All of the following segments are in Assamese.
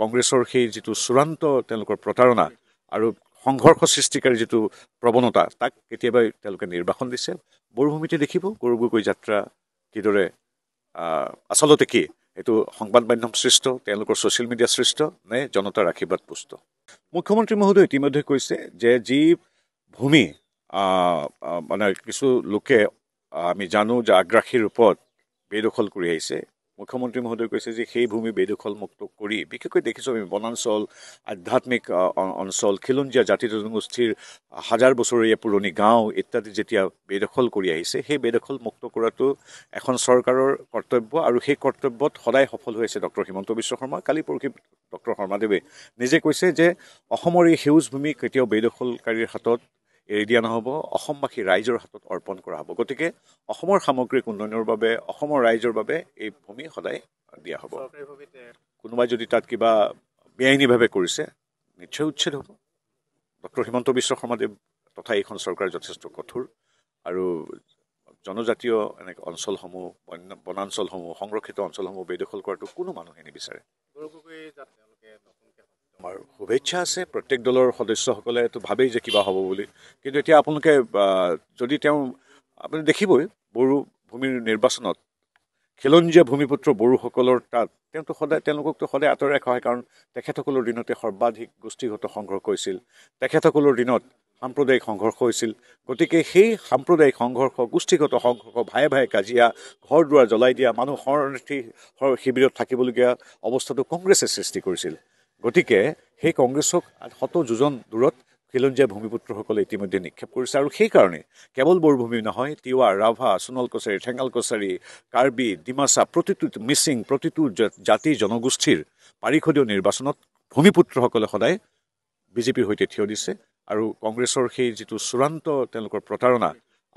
কংগ্ৰেছৰ সেই যিটো চূড়ান্ত তেওঁলোকৰ প্ৰতাৰণা আৰু সংঘৰ্ষ সৃষ্টিকাৰী যিটো প্ৰৱণতা তাক কেতিয়াবাই তেওঁলোকে নিৰ্বাসন দিছে। বৰভূমিতে দেখিব গৌৰৱ গগৈ যাত্ৰা কিদৰে আচলতে কি এইটো সংবাদ মাধ্যম সৃষ্ট, তেওঁলোকৰ ছ'চিয়েল মিডিয়া সৃষ্ট নে জনতাৰ আশীৰ্বাদ পুষ্ট। মুখ্যমন্ত্ৰী মহোদয়ে ইতিমধ্যে কৈছে যে যি ভূমি মানে কিছু লোকে আমি জানো যে আগ্ৰাসী ৰূপত বেদখল কৰি আহিছে, মুখ্যমন্ত্ৰী মহোদয়ে কৈছে যে সেই ভূমি বেদখল মুক্ত কৰি বিশেষকৈ দেখিছোঁ আমি বনাঞ্চল, আধ্যাত্মিক অঞ্চল, খিলঞ্জীয়া জাতি জনগোষ্ঠীৰ হাজাৰ বছৰীয়া পুৰণি গাঁও ইত্যাদি যেতিয়া বেদখল কৰি আহিছে, সেই বেদখল মুক্ত কৰাটো এখন চৰকাৰৰ কৰ্তব্য আৰু সেই কৰ্তব্যত সদায় সফল হৈ আছে ডক্টৰ হিমন্ত বিশ্ব শৰ্মা। কালি পৰহি ডক্টৰ শৰ্মাদেৱে নিজে কৈছে যে অসমৰ এই সেউজ ভূমি কেতিয়াও বেদখলকাৰীৰ হাতত এৰি দিয়া নহ'ব, অসমবাসী ৰাইজৰ হাতত অৰ্পণ কৰা হ'ব। গতিকে অসমৰ সামগ্ৰিক উন্নয়নৰ বাবে, অসমৰ ৰাইজৰ বাবে এই ভূমি সদায় দিয়া হ'ব। কোনোবাই যদি তাত কিবা বেআইনীভাৱে কৰিছে নিশ্চয় উচ্ছেদ হ'ব। ডক্টৰ হিমন্ত বিশ্ব শৰ্মাদেৱ তথা এইখন চৰকাৰ যথেষ্ট কঠোৰ আৰু জনজাতীয় এনেকৈ অঞ্চলসমূহ, বনাঞ্চলসমূহ, সংৰক্ষিত অঞ্চলসমূহ বেদখল কৰাটো কোনো মানুহে নিবিচাৰে। আমাৰ শুভেচ্ছা আছে, প্ৰত্যেক দলৰ সদস্যসকলেতো ভাবেই যে কিবা হ'ব বুলি, কিন্তু এতিয়া আপোনালোকে যদি আপুনি দেখিবই বড়ো ভূমিৰ নিৰ্বাচনত খিলঞ্জীয়া ভূমিপুত্ৰ বড়োসকলৰ তাত তেওঁলোককতো সদায় আঁতৰাই ৰখা হয়, কাৰণ তেখেতসকলৰ দিনতে সৰ্বাধিক গোষ্ঠীগত সংঘৰ্ষ হৈছিল, তেখেতসকলৰ দিনত সাম্প্ৰদায়িক সংঘৰ্ষ হৈছিল। গতিকে সেই সাম্প্ৰদায়িক সংঘৰ্ষ, গোষ্ঠীগত সংঘৰ্ষ, ভায়ে ভায়ে কাজিয়া, ঘৰ দুৱাৰ জ্বলাই দিয়া, মানুহ শৰণাৰ্থী শিবিৰত থাকিবলগীয়া অৱস্থাটো কংগ্ৰেছে সৃষ্টি কৰিছিল। গতিকে সেই কংগ্ৰেছক শত যোজন দূৰত খিলঞ্জীয়া ভূমিপুত্ৰসকলে ইতিমধ্যে নিক্ষেপ কৰিছে আৰু সেইকাৰণে কেৱল বৰভূমি নহয়, তিৱা, ৰাভা, সোণোৱাল কছাৰী, ঠেঙাল কছাৰী, কাৰ্বি, ডিমাচা, প্ৰতিটো মিচিং, প্ৰতিটো জাতি জনগোষ্ঠীৰ পাৰিষদীয় নিৰ্বাচনত ভূমিপুত্ৰসকলে সদায় বিজেপিৰ সৈতে থিয় দিছে আৰু কংগ্ৰেছৰ সেই যিটো চূড়ান্ত তেওঁলোকৰ প্ৰতাৰণা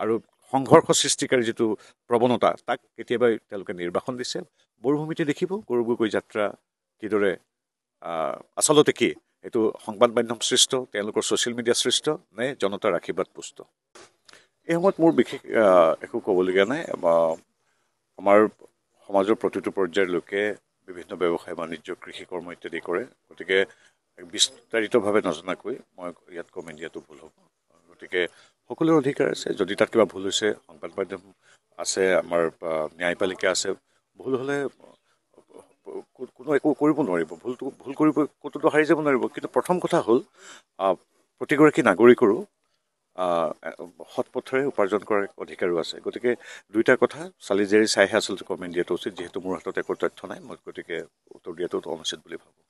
আৰু সংঘৰ্ষ সৃষ্টিকাৰী যিটো প্ৰৱণতা তাক কেতিয়াবাই তেওঁলোকে নিৰ্বাসন দিছে। বৰভূমিতে দেখিব গৌৰৱ গগৈ যাত্ৰা কিদৰে আচলতে কি এইটো সংবাদ মাধ্যম সৃষ্ট, তেওঁলোকৰ ছ'চিয়েল মিডিয়া সৃষ্ট নে জনতাৰ আশীৰ্বাদ পুষ্ট। এই সময়ত মোৰ বিশেষ একো ক'বলগীয়া নাই। আমাৰ সমাজৰ প্ৰতিটো পৰ্যায়ৰ লোকে বিভিন্ন ব্যৱসায় বাণিজ্য, কৃষি কৰ্ম ইত্যাদি কৰে। গতিকে বিস্তাৰিতভাৱে নজনাকৈ মই ইয়াত কমেণ্ট দিয়াটো ভুল হ'ব। গতিকে সকলোৰে অধিকাৰ আছে, যদি তাত কিবা ভুল হৈছে সংবাদ মাধ্যম আছে, আমাৰ ন্যায়পালিকা আছে, ভুল হ'লে কোনো একো কৰিব নোৱাৰিব, ভুল কৰিব ক'তোতো হাৰি যাব নোৱাৰিব। কিন্তু প্ৰথম কথা হ'ল প্ৰতিগৰাকী নাগৰিকৰো সৎ পথেৰে উপাৰ্জন কৰাৰ অধিকাৰো আছে। গতিকে দুইটা কথা চালি জাৰি চাইহে আচলতে কমেণ্ট দিয়াটো উচিত। যিহেতু মোৰ হাতত একো তথ্য নাই, মই গতিকে উত্তৰ দিয়াটো অনুচিত বুলি ভাবোঁ।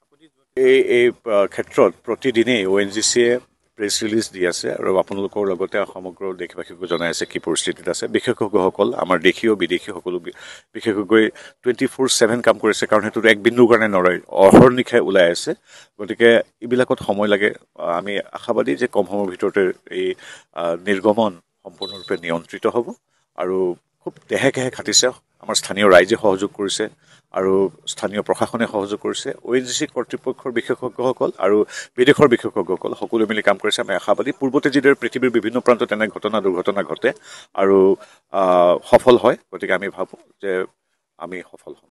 এই ক্ষেত্ৰত প্ৰতিদিনেই ONGCয়ে প্ৰেছ ৰিলিজ দি আছে আৰু আপোনালোকৰ লগতে সমগ্ৰ দেশবাসীকো জনাই আছে কি পৰিস্থিতিত আছে। বিশেষজ্ঞসকল, আমাৰ দেশীয় বিদেশী সকলো বিশেষজ্ঞই 24/7 কাম কৰিছে, কাৰণ সেইটো এক বিন্দুৰ কাৰণে নৰয়, অহৰ্নিশাই ওলাই আছে। গতিকে এইবিলাকত সময় লাগে। আমি আশাবাদী যে কম সময়ৰ ভিতৰতে এই নিৰ্গমন সম্পূৰ্ণৰূপে নিয়ন্ত্ৰিত হ'ব আৰু খুব দেহে কেহে খাটিছে। আমাৰ স্থানীয় ৰাইজে সহযোগ কৰিছে আৰু স্থানীয় প্ৰশাসনে সহযোগ কৰিছে, ONGC কৰ্তৃপক্ষৰ বিশেষজ্ঞসকল আৰু বিদেশৰ বিশেষজ্ঞসকল সকলোৱে মিলি কাম কৰিছে। আমি আশাবাদী পূৰ্বতে যিদৰে পৃথিৱীৰ বিভিন্ন প্ৰান্তত এনে দুৰ্ঘটনা ঘটে আৰু সফল হয়, গতিকে আমি ভাবোঁ যে আমি সফল হ'ম।